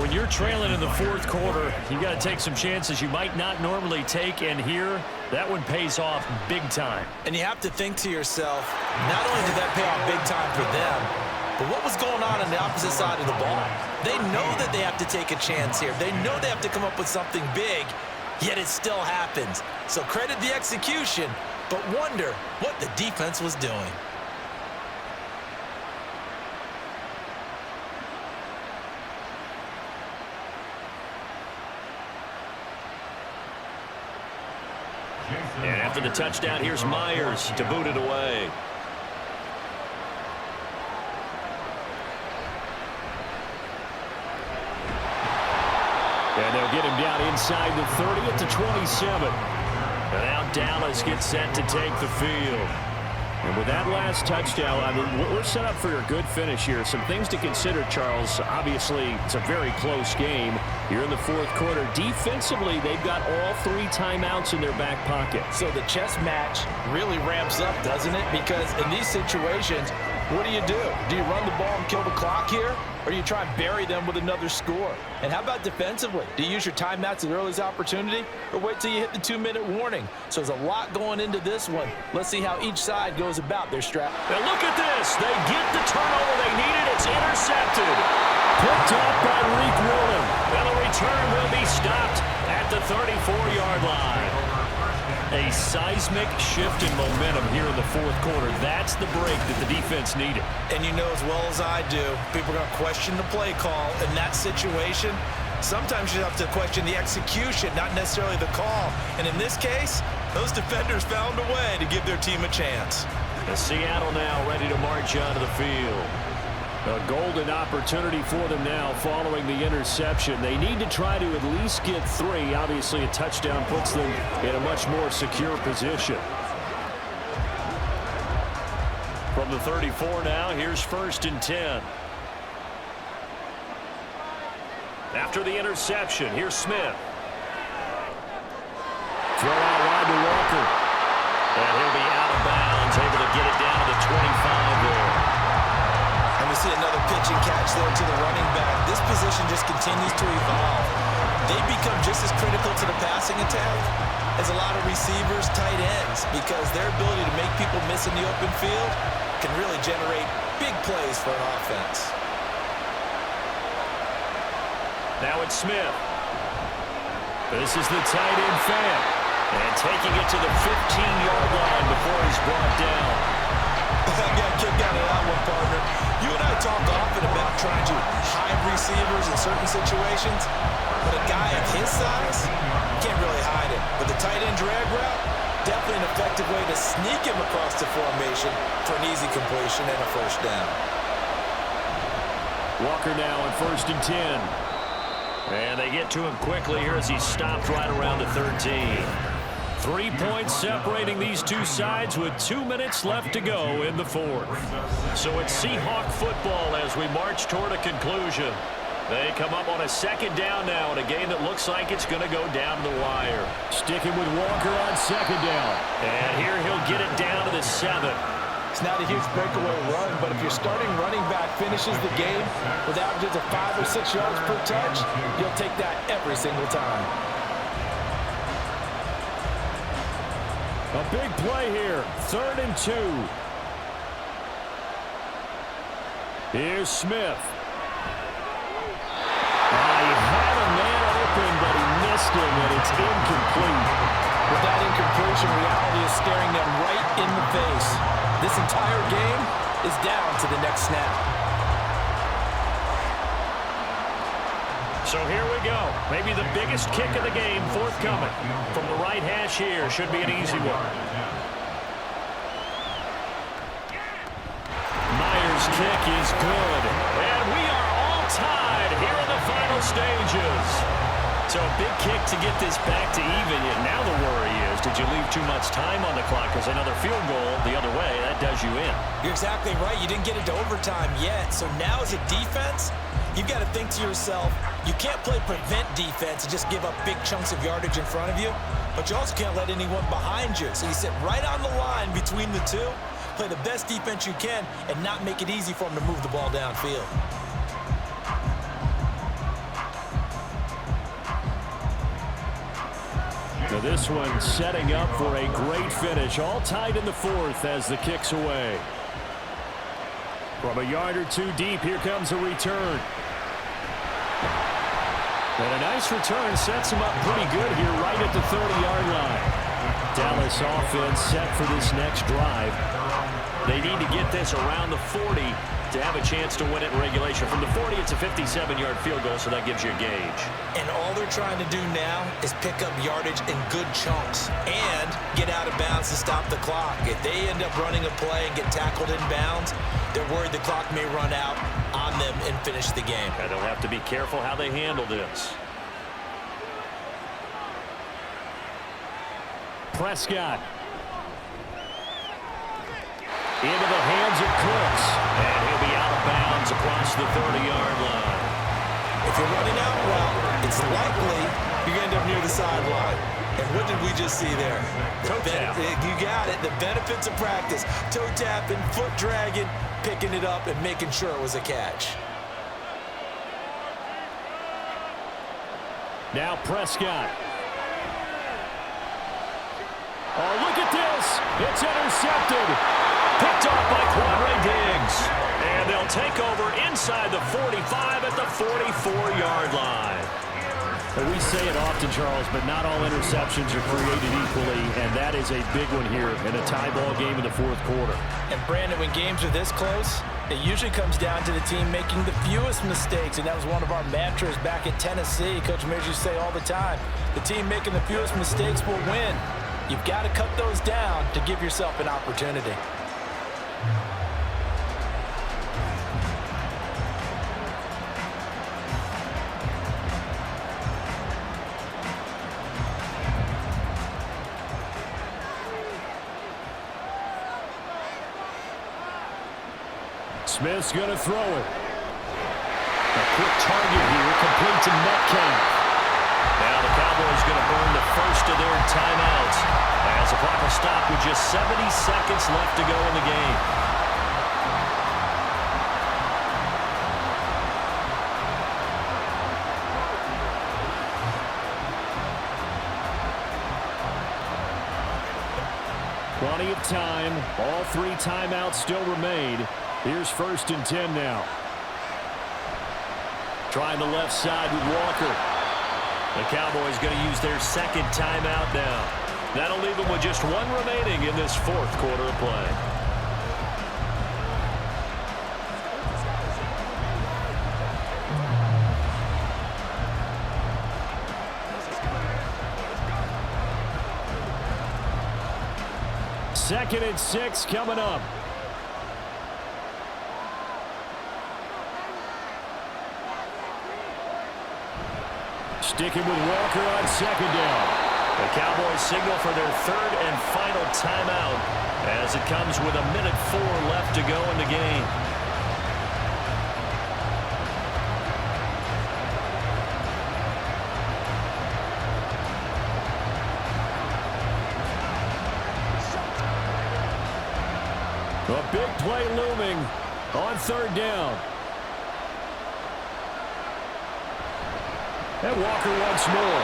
B: When you're trailing in the 4th quarter, you got to take some chances you might not normally take, and here, that one pays off big time.
C: And you have to think to yourself, not only did that pay off big time for them, but what was going on the opposite side of the ball? They know that they have to take a chance here. They know they have to come up with something big, yet it still happens. So credit the execution, but wonder what the defense was doing.
B: And after the touchdown, here's Myers to boot it away. And they'll get him down inside the 30 at the 27. And now Dallas gets set to take the field. And with that last touchdown, I mean, we're set up for a good finish here. Some things to consider, Charles. Obviously, it's a very close game. You're in the 4th quarter. Defensively, they've got all 3 timeouts in their back pocket.
C: So the chess match really ramps up, doesn't it? Because in these situations, what do? Do you run the ball and kill the clock here? Or do you try and bury them with another score? And how about defensively? Do you use your timeouts at the earliest opportunity? Or wait till you hit the 2-minute warning? So there's a lot going into this one. Let's see how each side goes about their strat.
B: Now look at this. They get the turnover they needed. It's intercepted. Picked up by Reek Willen. And the return will be stopped at the 34-yard line. A seismic shift in momentum here in the 4th quarter. That's the break that the defense needed.
C: And you know as well as I do, people are going to question the play call in that situation. Sometimes you have to question the execution, not necessarily the call. And in this case, those defenders found a way to give their team a chance.
B: And Seattle now ready to march onto the field. A golden opportunity for them now following the interception. They need to try to at least get 3. Obviously, a touchdown puts them in a much more secure position. From the 34 now, here's 1st and 10. After the interception, here's Smith. Throw out wide to Walker. And he'll be out of bounds, able to get it down to the 25 there.
C: And we see another pitch and catch there to the running back. This position just continues to evolve. They become just as critical to the passing attack as a lot of receivers, tight ends, because their ability to make people miss in the open field can really generate big plays for an offense.
B: Now it's Smith. This is the tight end Fant. And taking it to the 15-yard line before he's brought down.
C: I got a kick out of that one, partner. You and I talk often about trying to hide receivers in certain situations, but a guy of his size can't really hide it. But the tight end drag route, definitely an effective way to sneak him across the formation for an easy completion and a 1st down.
B: Walker now on 1st and 10. And they get to him quickly here as he stopped right around the 13. 3 points separating these two sides with 2 minutes left to go in the 4th. So it's Seahawk football as we march toward a conclusion. They come up on a 2nd down now in a game that looks like it's going to go down the wire. Sticking with Walker on 2nd down. And here he'll get it down to the 7.
C: It's not a huge breakaway run, but if your starting running back finishes the game with averages of 5 or 6 yards per touch, you'll take that every single time.
B: A big play here, 3rd and 2. Here's Smith. He had a man open, but he missed him, and it's incomplete.
C: With that incompletion, reality is staring them right in the face. This entire game is down to the next snap.
B: So here we go. Maybe the biggest kick of the game forthcoming. From the right hash here, should be an easy one. Myers' kick is good. And we are all tied here in the final stages. So a big kick to get this back to even. Now the worry is, did you leave too much time on the clock? Because another field goal the other way, that does you in.
C: You're exactly right. You didn't get into overtime yet. So now as a defense, you've got to think to yourself, you can't play prevent defense and just give up big chunks of yardage in front of you, but you also can't let anyone behind you. So you sit right on the line between the two, play the best defense you can, and not make it easy for them to move the ball downfield.
B: So this one setting up for a great finish. All tied in the fourth as the kick's away. From a yard or two deep, here comes a return. And a nice return sets him up pretty good here right at the 30-yard line. Dallas offense set for this next drive. They need to get this around the 40 to have a chance to win it in regulation. From the 40, it's a 57-yard field goal, so that gives you a gauge.
C: And all they're trying to do now is pick up yardage in good chunks and get out of bounds to stop the clock. If they end up running a play and get tackled in bounds, they're worried the clock may run out on them and finish the game.
B: And they'll have to be careful how they handle this. Prescott. Into the hands of Cooks. And he'll be out of bounds across the 30-yard line.
C: If you're running out route, it's likely you're going to end up near the sideline. And what did we just see there?
B: Toe tap.
C: You got it. The benefits of practice. Toe tapping, foot dragging, picking it up, and making sure it was a catch.
B: Now Prescott. Oh, look at this. It's intercepted. Picked off by Quadre Diggs. And they'll take over inside the 45 at the 44-yard line. And we say it often, Charles, but not all interceptions are created equally, and that is a big one here in a tie ball game in the fourth quarter.
C: And, Brandon, when games are this close, it usually comes down to the team making the fewest mistakes, and that was one of our mantras back at Tennessee. Coach Mears used to say all the time, the team making the fewest mistakes will win. You've got to cut those down to give yourself an opportunity.
B: Smith's going to throw it. A quick target here, complete to Metcalf. Now the Cowboys going to burn the first of their timeouts as the clock will stop with just 70 seconds left to go in the game. Plenty of time. All three timeouts still remain. Here's 1st and 10 now. Trying the left side with Walker. The Cowboys going to use their second timeout now. That'll leave them with just one remaining in this fourth quarter of play. Second and 6 coming up. Sticking with Walker on second down. The Cowboys signal for their third and final timeout as it comes with 1:04 left to go in the game. A big play looming on third down. And Walker once more.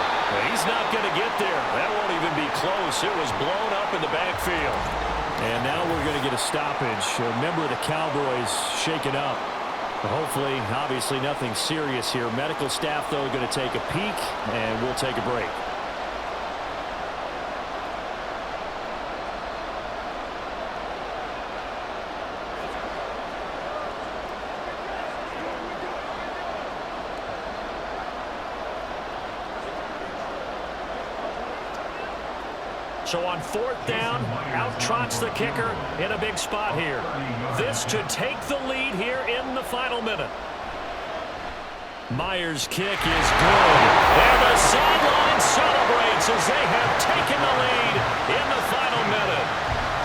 B: He's not going to get there. That won't even be close. It was blown up in the backfield. And now we're going to get a stoppage. A member of the Cowboys shaken up. But hopefully, obviously, nothing serious here. Medical staff, though, going to take a peek, and we'll take a break. So on 4th down, out trots the kicker in a big spot here. This to take the lead here in the final minute. Myers' kick is good. And the sideline celebrates as they have taken the lead in the final minute.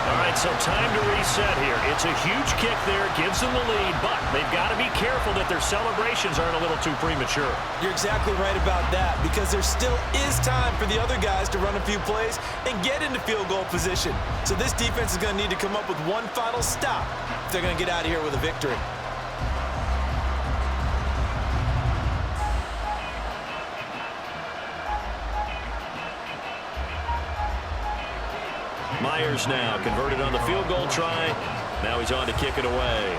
B: All right, so time to reset here. It's a huge kick there, gives them the lead, but they've got to be careful that their celebrations aren't a little too premature.
C: You're exactly right about that, because there still is time for the other guys to run a few plays and get into field goal position. So this defense is going to need to come up with one final stop if they're going to get out of here with a victory.
B: Myers now converted on the field goal try. Now he's on to kick it away.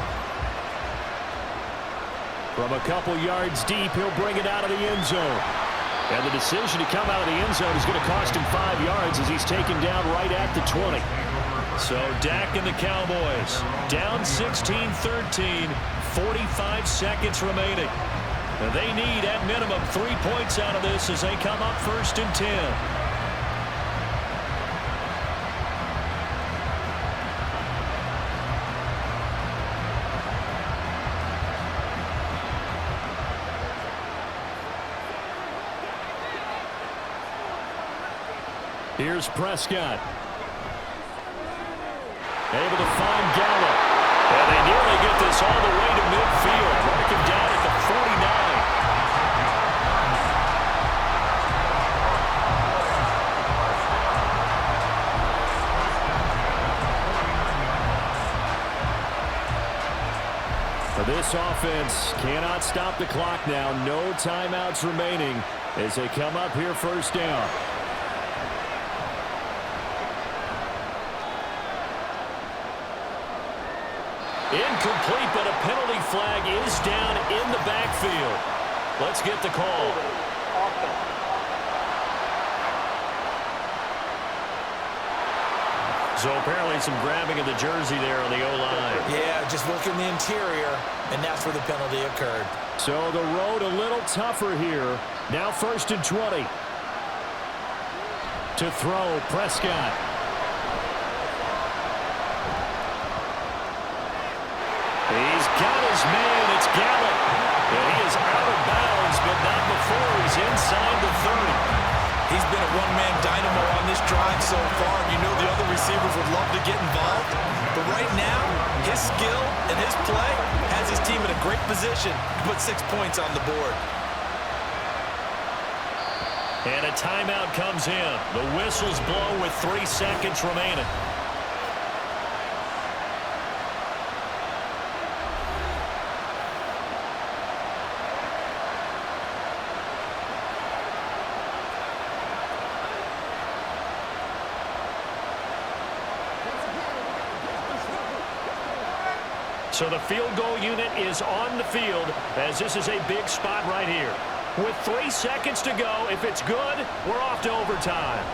B: From a couple yards deep, he'll bring it out of the end zone. And the decision to come out of the end zone is going to cost him 5 yards as he's taken down right at the 20. So Dak and the Cowboys down 16-13, 45 seconds remaining. And they need at minimum 3 points out of this as they come up 1st and 10. Here's Prescott. Able to find Gallup. And they nearly get this all the way to midfield. Mark him down at the 49. This offense cannot stop the clock now. No timeouts remaining as they come up here 1st down. Incomplete, but a penalty flag is down in the backfield. Let's get the call. So apparently some grabbing of the jersey there on the O-line.
C: Yeah, just working the interior, and that's where the penalty occurred.
B: So the road a little tougher here. Now 1st and 20. To throw, Prescott. He's got his man. It's Gallup. And he is out of bounds, but not before he's inside the 30.
C: He's been a one-man dynamo on this drive so far. You know the other receivers would love to get involved. But right now, his skill and his play has his team in a great position to put 6 points on the board.
B: And a timeout comes in. The whistles blow with 3 seconds remaining. So the field goal unit is on the field as this is a big spot right here. With 3 seconds to go, if it's good, we're off to overtime.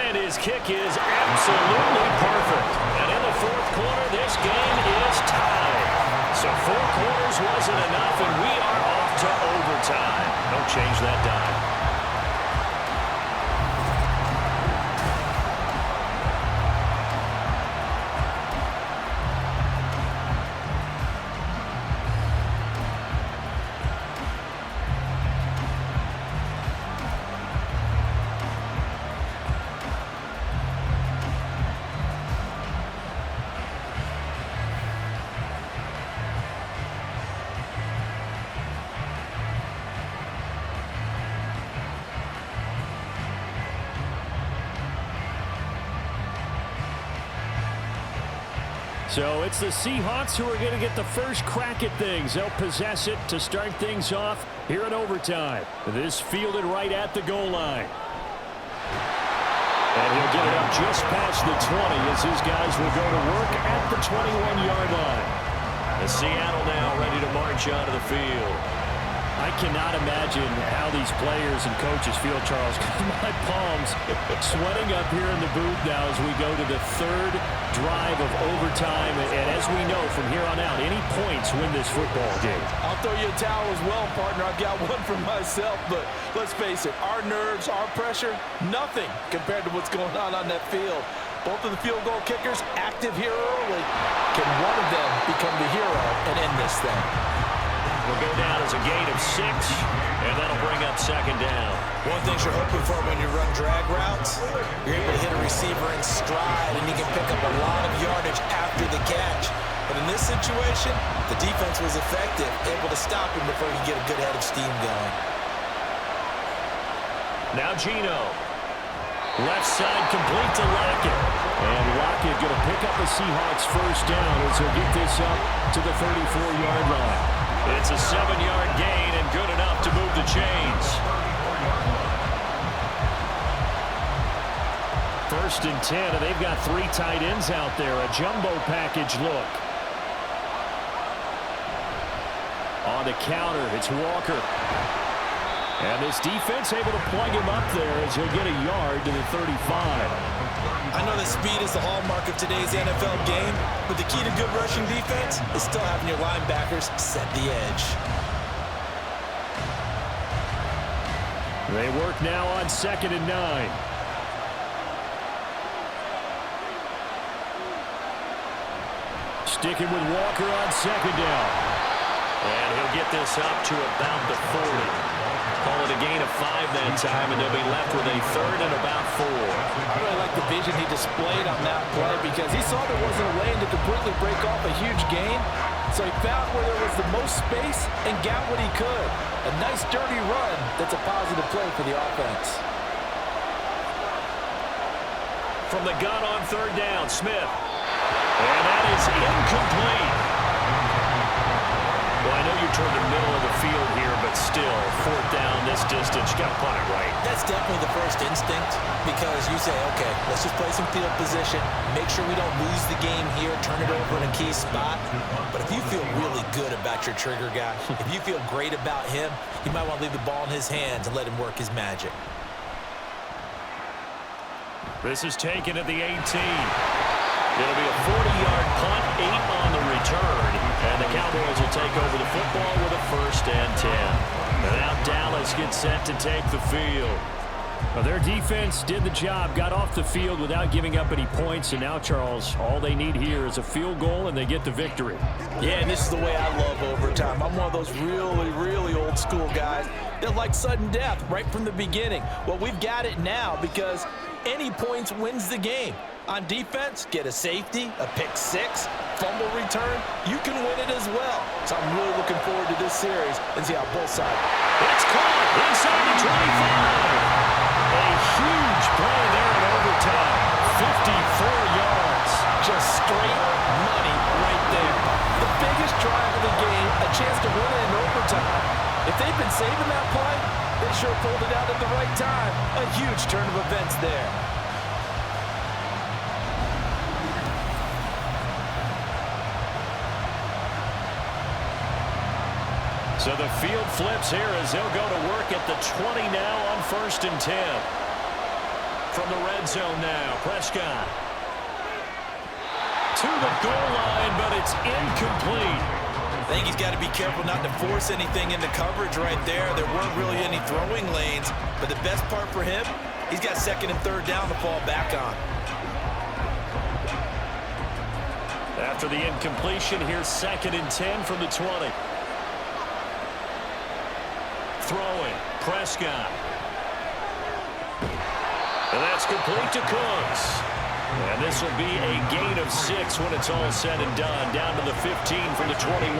B: And his kick is absolutely perfect. And in the 4th quarter, this game is tied. So 4 quarters wasn't enough, and we are off to overtime. Don't change that dime. So it's the Seahawks who are going to get the first crack at things. They'll possess it to start things off here in overtime. This fielded right at the goal line. And he'll get it up just past the 20 as his guys will go to work at the 21-yard line. The Seattle now ready to march onto the field. I cannot imagine how these players and coaches feel, Charles. My palms sweating up here in the booth now as we go to the third drive of overtime. And as we know from here on out, any points win this football game.
C: I'll throw you a towel as well, partner. I've got one for myself, but let's face it, our nerves, our pressure, nothing compared to what's going on that field. Both of the field goal kickers active here early. Can one of them become the hero and end this thing?
B: Will go down as a gain of 6, and that'll bring up second down.
C: One thing you're hoping for when you run drag routes, you're able to hit a receiver in stride, and he can pick up a lot of yardage after the catch. But in this situation, the defense was effective, able to stop him before he could get a good head of steam going.
B: Now Geno. Left side complete to Lockett. And Lockett going to pick up the Seahawks first down as he'll get this up to the 34-yard line. It's a 7-yard gain and good enough to move the chains. First and 10, and they've got 3 tight ends out there. A jumbo package look. On the counter, it's Walker. And this defense able to plug him up there as he'll get a yard to the 35.
C: I know that speed is the hallmark of today's NFL game, but the key to good rushing defense is still having your linebackers set the edge.
B: They work now on 2nd and 9. Sticking with Walker on 2nd down. And he'll get this up to about the 40. Call it a gain of 5 that time, and they'll be left with a 3rd and about 4.
C: I really like the vision he displayed on that play because he saw there wasn't a lane to completely break off a huge gain. So he found where there was the most space and got what he could. A nice dirty run that's a positive play for the offense.
B: From the gun on 3rd down, Smith. And that is incomplete. Well, I know you turned the middle of the field here, but still, 4th down this distance, you got to punt it right.
C: That's definitely the first instinct because you say, okay, let's just play some field position, make sure we don't lose the game here, turn it over in a key spot. But if you feel really good about your trigger guy, if you feel great about him, you might want to leave the ball in his hands and let him work his magic.
B: This is taken at the 18. It'll be a 40-yard punt, 8 on the return. And the Cowboys will take over the football with a 1st and 10. And now Dallas gets set to take the field. Well, their defense did the job, got off the field without giving up any points. And now, Charles, all they need here is a field goal, and they get the victory.
C: Yeah, and this is the way I love overtime. I'm one of those really, really old school guys that like sudden death right from the beginning. Well, we've got it now because any points wins the game. On defense, get a safety, a pick 6, fumble return, you can win it as well. So I'm really looking forward to this series and see how both sides.
B: It's caught inside the 25. A huge play there in overtime. 54 yards.
C: Just straight money right there. The biggest drive of the game, a chance to win it in overtime. If they've been saving that play, they sure pulled it out at the right time. A huge turn of events there.
B: So the field flips here as they'll go to work at the 20 now on 1st and 10. From the red zone now, Prescott. To the goal line, but it's incomplete.
C: I think he's got to be careful not to force anything into coverage right there. There weren't really any throwing lanes, but the best part for him, he's got 2nd and 3rd down to fall back on.
B: After the incompletion, here's 2nd and 10 from the 20. Throwing, Prescott. And that's complete to Cooks. And this will be a gain of 6 when it's all said and done. Down to the 15 from the 21.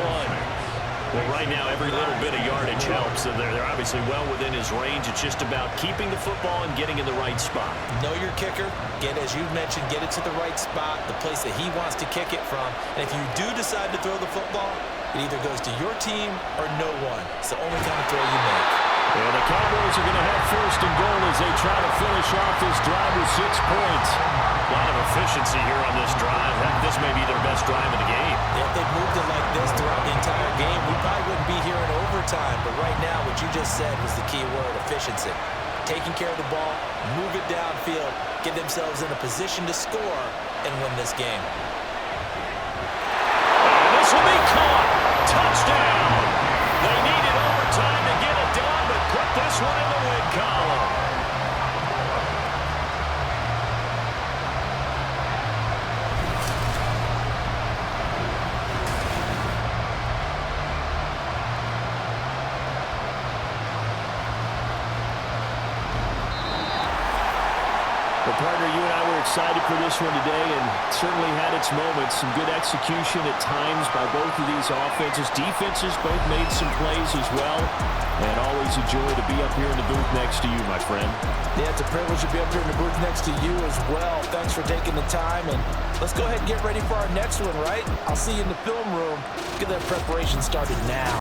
B: Well, right now, every little bit of yardage helps. And they're obviously well within his range. It's just about keeping the football and getting in the right spot.
C: Know your kicker. Get, as you mentioned, get it to the right spot, the place that he wants to kick it from. And if you do decide to throw the football, it either goes to your team or no one. It's the only kind of throw you make.
B: And the Cowboys are going to have first and goal as they try to finish off this drive with 6 points.
F: A lot of efficiency here on this drive. Heck, this may be their best drive of the game.
C: If they moved it like this throughout the entire game, we probably wouldn't be here in overtime. But right now, what you just said was the key word, efficiency. Taking care of the ball, move it downfield, get themselves in a position to score, and win this game.
B: And this will be caught. Touchdown. They needed overtime to get it done, but put this one in the win column. Well, partner, you and I were excited for this one today and certainly had its moments. Some good execution at times by both of these offenses. Defenses both made some plays as well. And always a joy to be up here in the booth next to you, my friend.
C: Yeah, it's a privilege to be up here in the booth next to you as well. Thanks for taking the time. And let's go ahead and get ready for our next one, right? I'll see you in the film room. Get that preparation started now.